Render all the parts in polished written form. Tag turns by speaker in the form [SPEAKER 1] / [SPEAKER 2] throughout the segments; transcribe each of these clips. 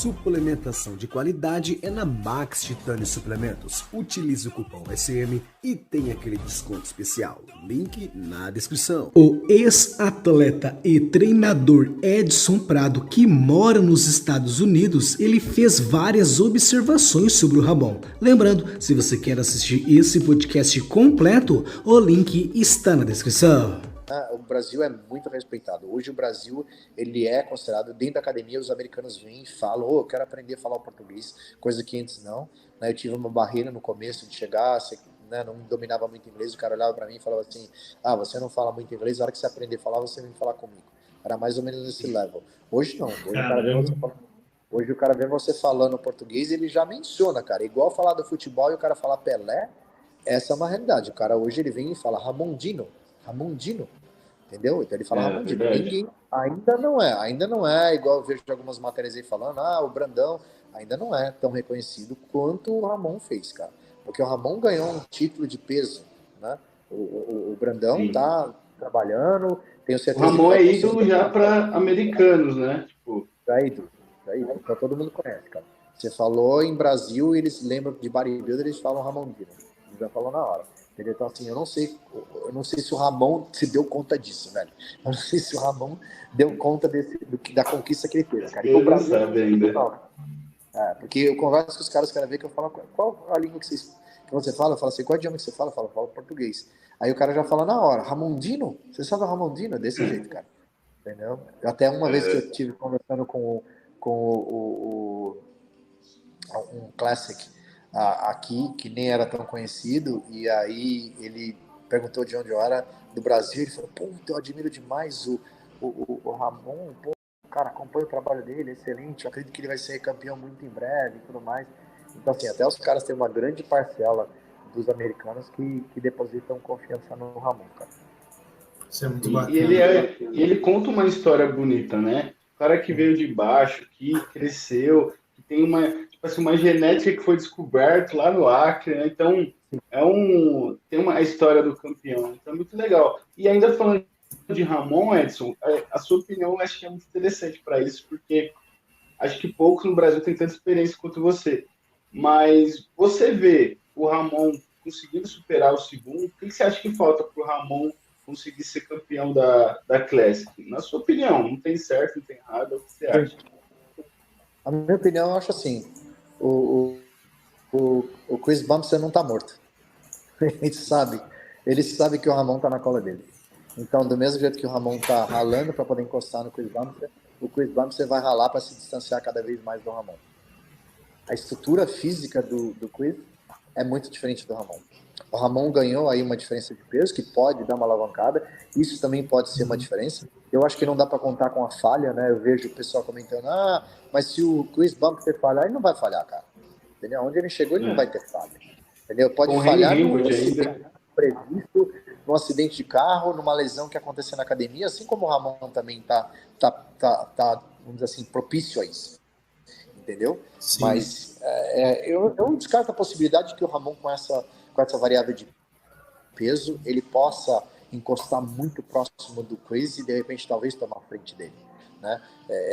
[SPEAKER 1] Suplementação de qualidade é na Max Titânio Suplementos. Utilize o cupom SM e tem aquele desconto especial. Link na descrição. O ex-atleta e treinador Edson Prado, que mora nos Estados Unidos, ele fez várias observações sobre o Ramon. Lembrando, se você quer assistir esse podcast completo, o link está na descrição.
[SPEAKER 2] O Brasil é muito respeitado. Hoje o Brasil, ele é considerado, dentro da academia, os americanos vêm e falam, eu quero aprender a falar o português, coisa que antes não. Eu tive uma barreira no começo de chegar, não dominava muito inglês, o cara olhava para mim e falava assim, você não fala muito inglês, a hora que você aprender a falar, você vem falar comigo. Era mais ou menos nesse level. Hoje não. Hoje o cara vê você falando português e ele já menciona, cara. Igual falar do futebol e o cara falar Pelé, essa é uma realidade. O cara hoje ele vem e fala Ramondino, entendeu? Então ele fala Ramondino. Ninguém ainda não é igual eu vejo algumas matérias aí falando, o Brandão ainda não é tão reconhecido quanto o Ramon fez, cara. Porque o Ramon ganhou um título de peso, né? O Brandão Sim. Tá trabalhando, tenho certeza.
[SPEAKER 3] O Ramon é ídolo já para americanos, né?
[SPEAKER 2] Já é ídolo. Então todo mundo conhece, cara. Você falou em Brasil, eles lembram de bodybuilder, eles falam Ramondino. Eles já falam na hora. Entendeu? Então, assim, eu não sei se o Ramon se deu conta disso, velho. Eu não sei se o Ramon deu conta da conquista que ele teve, cara. E o Brasil
[SPEAKER 3] ainda.
[SPEAKER 2] Porque eu converso com os caras, quero ver que eu falo, qual a língua que você fala? Eu falo assim, qual idioma que você fala? Eu falo português. Aí o cara já fala na hora, Ramondino? Você sabe Ramondino? Desse jeito, cara. Entendeu? Até uma vez que eu estive conversando com um Classic aqui, que nem era tão conhecido, e aí ele perguntou de onde eu era, do Brasil, ele falou, eu admiro demais o Ramon, cara, acompanho o trabalho dele, excelente, eu acredito que ele vai ser campeão muito em breve e tudo mais. Então, assim, até os caras têm uma grande parcela dos americanos que depositam confiança no Ramon, cara.
[SPEAKER 3] Isso é muito bacana. E ele conta uma história bonita, né? O cara que veio de baixo, que cresceu, que tem uma genética que foi descoberta lá no Acre, né? Então, tem uma história do campeão. Então, é muito legal. E ainda falando de Ramon, Edson, a sua opinião acho que é muito interessante para isso, porque acho que poucos no Brasil têm tanta experiência quanto você. Mas você vê o Ramon conseguindo superar o segundo, o que você acha que falta para o Ramon conseguir ser campeão da Classic? Na sua opinião, não tem certo, não tem errado, é o que você acha?
[SPEAKER 2] A minha opinião, eu acho assim, o Chris Bumstead não tá morto. Ele sabe que o Ramon tá na cola dele. Então, do mesmo jeito que o Ramon tá ralando para poder encostar no Chris Bumstead, o Chris Bumstead vai ralar para se distanciar cada vez mais do Ramon. A estrutura física do Chris é muito diferente do Ramon. O Ramon ganhou aí uma diferença de peso que pode dar uma alavancada. Isso também pode ser uma diferença. Eu acho que não dá para contar com a falha, né? Eu vejo o pessoal comentando, mas se o Chris Bumstead falhar, ele não vai falhar, cara. Entendeu? Onde ele chegou, ele não vai ter falha. Entendeu? Pode falhar num acidente previsto, num acidente de carro, numa lesão que acontecer na academia, assim como o Ramon também tá vamos dizer assim, propício a isso. Entendeu? Sim. Mas eu não descarto a possibilidade de que o Ramon, com essa variável de peso, ele possa encostar muito próximo do Chris e de repente talvez tomar a frente dele, né?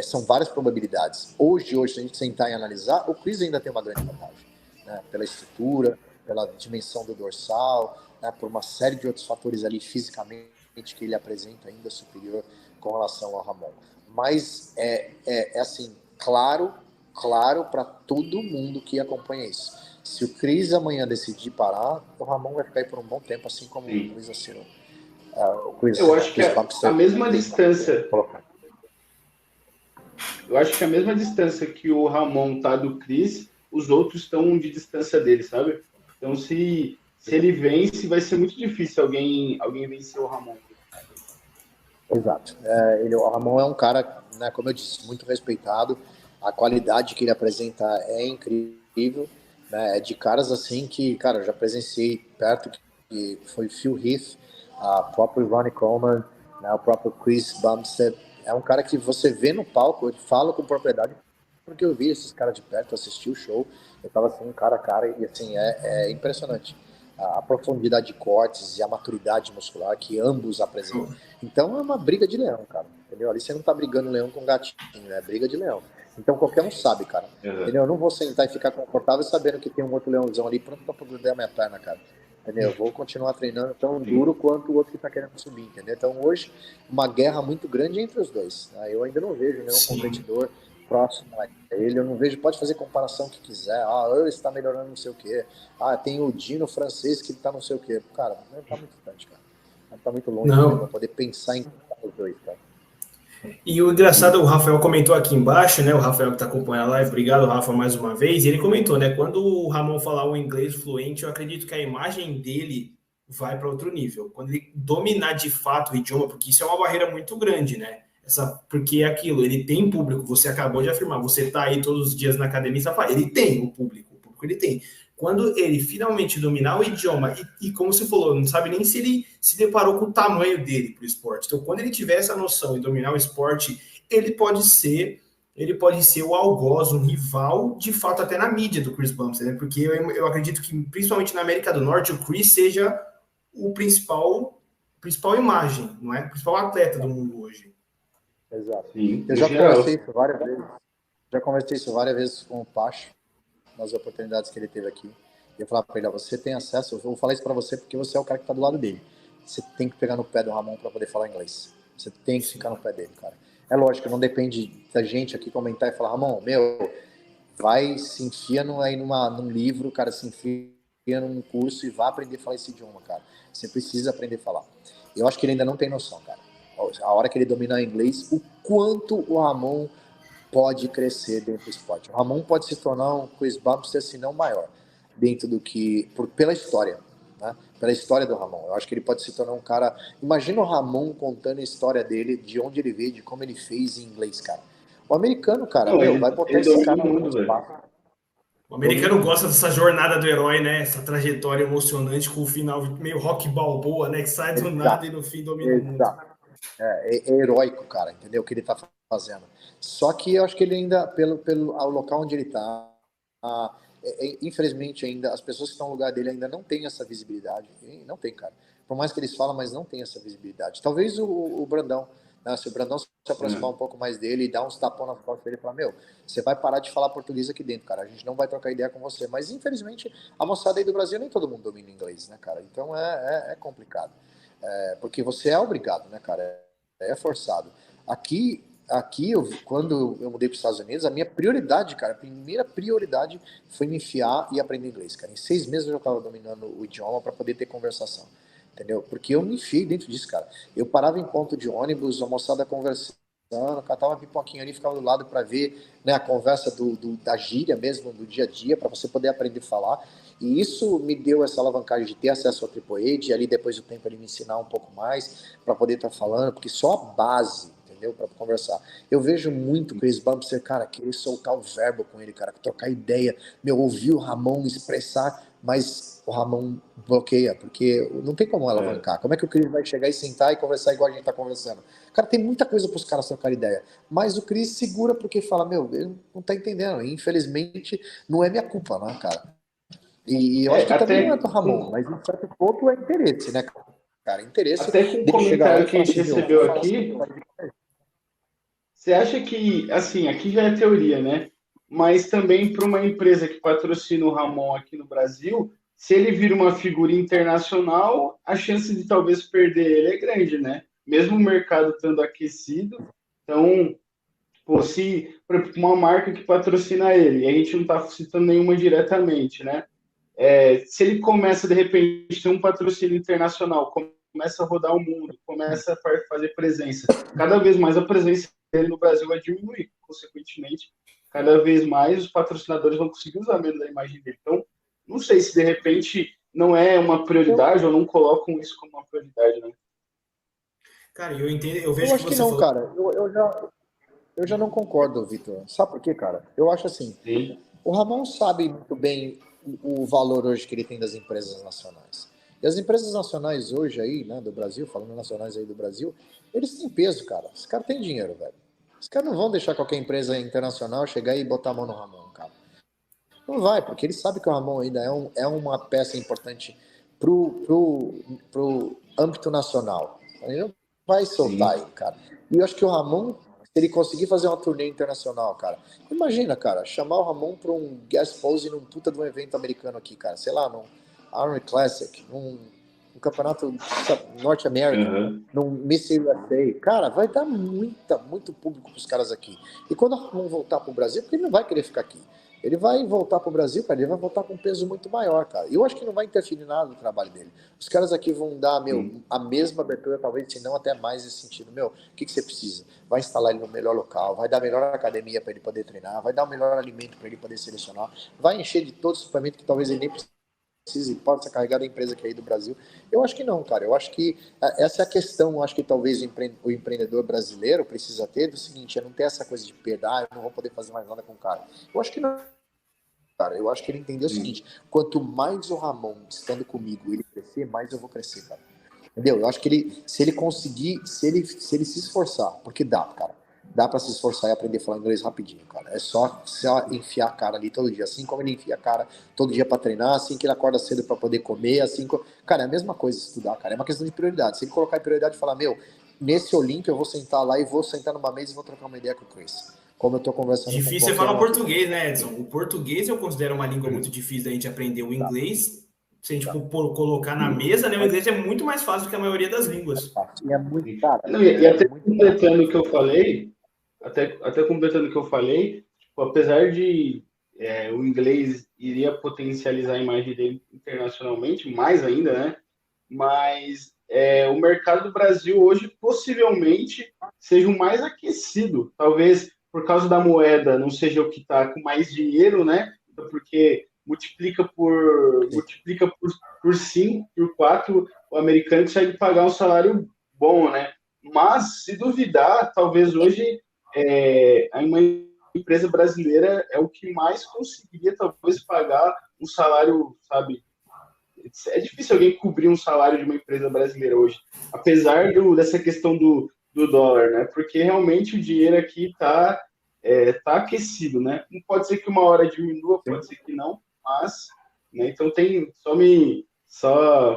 [SPEAKER 2] São várias probabilidades. Hoje, se a gente sentar e analisar, o Chris ainda tem uma grande vantagem, né? Pela estrutura, pela dimensão do dorsal, né? Por uma série de outros fatores ali fisicamente que ele apresenta ainda superior com relação ao Ramon. Mas assim, claro para todo mundo que acompanha isso. Se o Chris amanhã decidir parar, o Ramon vai ficar aí por um bom tempo, assim como o Luiz Acero.
[SPEAKER 3] Eu acho que a mesma distância. Eu acho que a mesma distância que o Ramon tá do Chris, os outros estão de distância dele, sabe? Então, se ele vence, vai ser muito difícil alguém vencer o Ramon.
[SPEAKER 2] Exato. O Ramon é um cara, né, como eu disse, muito respeitado. A qualidade que ele apresenta é incrível, né? É de caras assim que, cara, eu já presenciei perto, que foi Phil Heath, o próprio Ronnie Coleman, né, o próprio Chris Bumstead. É um cara que você vê no palco, ele fala com propriedade, porque eu vi esses caras de perto, assisti o show, eu tava assim, cara a cara, e assim, é impressionante a profundidade de cortes e a maturidade muscular que ambos apresentam. Então é uma briga de leão, cara, entendeu? Ali você não tá brigando leão com gatinho, é briga de leão. Então qualquer um sabe, cara. Entendeu? Eu não vou sentar e ficar confortável sabendo que tem um outro leãozão ali pronto pra grudar minha perna, cara. Entendeu? Eu vou continuar treinando tão duro quanto o outro que tá querendo subir, entendeu? Então hoje, uma guerra muito grande entre os dois. Tá? Eu ainda não vejo nenhum competidor próximo a ele, eu não vejo, pode fazer comparação que quiser, ele está melhorando não sei o quê, tem o Dino francês que tá não sei o quê. Cara, não tá muito distante, cara. Não tá muito longe pra poder pensar em os dois, cara.
[SPEAKER 4] E o engraçado, o Rafael comentou aqui embaixo, né? O Rafael que está acompanhando a live, obrigado, Rafa, mais uma vez. E ele comentou, né? Quando o Ramon falar o inglês fluente, eu acredito que a imagem dele vai para outro nível. Quando ele dominar de fato o idioma, porque isso é uma barreira muito grande, né? Porque é aquilo, ele tem público, você acabou de afirmar, você está aí todos os dias na academia, você fala, ele tem o público ele tem. Quando ele finalmente dominar o idioma, e como você falou, não sabe nem se ele se deparou com o tamanho dele para o esporte. Então, quando ele tiver essa noção e dominar o esporte, ele pode ser o algoz, um rival, de fato, até na mídia do Chris Bumstead, né? Porque eu acredito que, principalmente na América do Norte, o Chris seja o principal imagem, não é? O principal atleta do mundo hoje.
[SPEAKER 2] Exato. Sim, eu já conversei isso várias vezes. Já conversei isso várias vezes com o Pacho, nas oportunidades que ele teve aqui. E eu falava para ele, você tem acesso, eu vou falar isso para você porque você é o cara que tá do lado dele. Você tem que pegar no pé do Ramon para poder falar inglês. Você tem que ficar no pé dele, cara. É lógico, não depende da gente aqui comentar e falar, Ramon, vai, se enfia num livro, cara, se enfia num curso e vá aprender a falar esse idioma, cara. Você precisa aprender a falar. Eu acho que ele ainda não tem noção, cara. A hora que ele dominar inglês, o quanto o Ramon pode crescer dentro do esporte. O Ramon pode se tornar um Chris Bumstead, se não maior, dentro do que... pela história, né? Pela história do Ramon. Eu acho que ele pode se tornar um cara... Imagina o Ramon contando a história dele, de onde ele veio, de como ele fez em inglês, cara. O americano, cara, vai botar esse cara no mundo, espaço.
[SPEAKER 4] O americano gosta dessa jornada do herói, né? Essa trajetória emocionante com o final meio Rock Balboa, né? Que sai do nada e no fim domina o mundo.
[SPEAKER 2] É heróico, cara, entendeu? O que ele tá fazendo. Só que eu acho que ele ainda, ao local onde ele tá, infelizmente ainda, as pessoas que estão no lugar dele ainda não têm essa visibilidade. Não tem, cara. Por mais que eles falam, mas não tem essa visibilidade. Talvez o Brandão, né? Se o Brandão se aproximar um pouco mais dele e dar uns tapão nas costas dele e falar, você vai parar de falar português aqui dentro, cara. A gente não vai trocar ideia com você. Mas, infelizmente, a moçada aí do Brasil, nem todo mundo domina inglês, né, cara? Então é complicado. Porque você é obrigado, né, cara? É forçado. Aqui quando eu mudei para os Estados Unidos, a minha prioridade, cara, a primeira prioridade foi me enfiar e aprender inglês, cara. Em 6 meses eu já estava dominando o idioma para poder ter conversação, entendeu? Porque eu me enfiei dentro disso, cara. Eu parava em ponto de ônibus, a moçada conversando, catava uma pipoquinha ali, ficava do lado para ver, né, a conversa da gíria mesmo, do dia a dia, para você poder aprender a falar. E isso me deu essa alavancagem de ter acesso ao AAA, de ali depois do tempo ele me ensinar um pouco mais para poder estar falando, porque só a base, entendeu? Para conversar. Eu vejo muito o Chris Bumstead, cara, querer soltar o verbo com ele, cara, trocar ideia, ouvir o Ramon expressar, mas o Ramon bloqueia, porque não tem como alavancar. Como é que o Chris vai chegar e sentar e conversar igual a gente tá conversando? Cara, tem muita coisa para os caras trocar ideia, mas o Chris segura porque fala, ele não tá entendendo, e, infelizmente não é minha culpa, né, cara? E eu acho que também não é do Ramon, mas em certo ponto é interesse, né, cara? Interesse.
[SPEAKER 3] Até com o comentário que a gente recebeu aqui, você acha que, assim, aqui já é teoria, né? Mas também para uma empresa que patrocina o Ramon aqui no Brasil, se ele vira uma figura internacional, a chance de talvez perder ele é grande, né? Mesmo o mercado estando aquecido, então, se uma marca que patrocina ele, e a gente não está citando nenhuma diretamente, né? Se ele começa, de repente, ter um patrocínio internacional, começa a rodar o mundo, começa a fazer presença, cada vez mais a presença dele no Brasil vai diminuir, consequentemente, cada vez mais os patrocinadores vão conseguir usar menos a imagem dele. Então, não sei se, de repente, não é uma prioridade ou não colocam isso como uma prioridade, né?
[SPEAKER 4] Cara, eu entendo, eu vejo
[SPEAKER 2] acho que não, cara. Eu já não concordo, Vitor. Sabe por quê, cara? Eu acho assim, o Ramon sabe muito bem o valor hoje que ele tem das empresas nacionais. E as empresas nacionais hoje aí, né, do Brasil, falando nacionais aí do Brasil, eles têm peso, cara. Os caras têm dinheiro, velho. Os caras não vão deixar qualquer empresa internacional chegar e botar a mão no Ramon, cara. Não vai, porque ele sabe que o Ramon ainda é uma peça importante pro âmbito nacional. Ele não vai soltar aí, cara. E eu acho que o Ramon Se ele conseguir fazer uma turnê internacional, cara, imagina, cara, chamar o Ramon para um guest pose num puta de um evento americano aqui, cara, sei lá, num Arnold Classic, num campeonato norte-americano, num Miss USA, cara, vai dar muito público pros caras aqui. E quando o Ramon voltar pro Brasil, porque ele não vai querer ficar aqui. Ele vai voltar pro Brasil, cara, ele vai voltar com um peso muito maior, cara. Eu acho que não vai interferir nada no trabalho dele. Os caras aqui vão dar, a mesma abertura, talvez, se não até mais nesse sentido. O que você precisa? Vai instalar ele no melhor local, vai dar a melhor academia para ele poder treinar, vai dar o melhor alimento para ele poder selecionar, vai encher de todos os suplementos que talvez ele nem precise, pode ser carregado da empresa que é aí do Brasil. Eu acho que não, cara. Eu acho que essa é a questão, eu acho que talvez o empreendedor brasileiro precisa ter, do seguinte, não ter essa coisa de perder, eu não vou poder fazer mais nada com o cara. Eu acho que não, cara. Eu acho que ele entendeu o seguinte, quanto mais o Ramon estando comigo, ele crescer, mais eu vou crescer, cara. Entendeu? Eu acho que ele, se ele conseguir, se ele se esforçar, porque dá, cara. Dá pra se esforçar e aprender a falar inglês rapidinho, cara. É só enfiar a cara ali todo dia. Assim como ele enfia a cara todo dia pra treinar, assim que ele acorda cedo pra poder comer, Cara, é a mesma coisa estudar, cara. É uma questão de prioridade. Se ele colocar em prioridade e falar, nesse Olímpia eu vou sentar lá e vou sentar numa mesa e vou trocar uma ideia com o Chris. Como eu tô conversando com
[SPEAKER 4] difícil é falar o português, né, Edson? O português eu considero uma língua muito difícil da gente aprender. O inglês, se a gente for colocar na mesa, né, o inglês é muito mais fácil que a maioria das línguas.
[SPEAKER 2] E é muito caro.
[SPEAKER 3] E até completando o que eu falei, até completando o que eu falei, tipo, apesar de o inglês iria potencializar a imagem dele internacionalmente, mais ainda, né? Mas o mercado do Brasil hoje possivelmente seja o mais aquecido. Talvez por causa da moeda não seja o que está com mais dinheiro, né? Porque multiplica por 5, por 4, o americano consegue pagar um salário bom, né? Mas, se duvidar, talvez hoje uma empresa brasileira é o que mais conseguiria, talvez, pagar um salário, sabe? É difícil alguém cobrir um salário de uma empresa brasileira hoje, apesar dessa questão do dólar, né? Porque realmente o dinheiro aqui está aquecido, né? Não pode ser que uma hora diminua, pode ser que não, mas, né? Então tem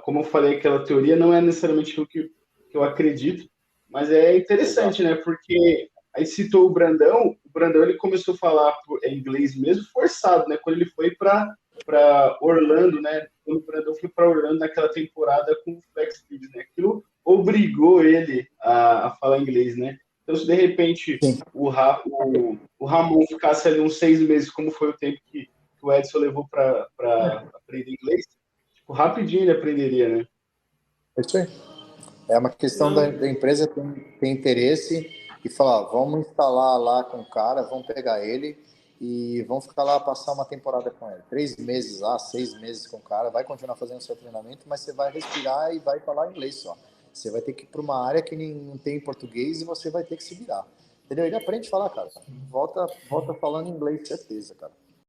[SPEAKER 3] como eu falei, aquela teoria não é necessariamente o que eu acredito, mas é interessante, né? Porque aí citou o Brandão ele começou a falar inglês mesmo forçado, né? Quando ele foi para Orlando, né? Quando o Brandão foi para Orlando naquela temporada com o Flex League, né? Aquilo obrigou ele a falar inglês, né? Então, se de repente o Ramon ficasse ali uns 6 meses, como foi o tempo que o Edson levou para aprender inglês, tipo, rapidinho ele aprenderia, né?
[SPEAKER 2] É isso aí. É uma questão da empresa ter interesse e falar, vamos instalar lá com o cara, vamos pegar ele e vamos ficar lá, passar uma temporada com ele. 3 meses lá, 6 meses com o cara, vai continuar fazendo o seu treinamento, mas você vai respirar e vai falar inglês só. Você vai ter que ir para uma área que não tem português e você vai ter que se virar. Entendeu? Ele aprende a falar, cara. Volta falando inglês, certeza, cara.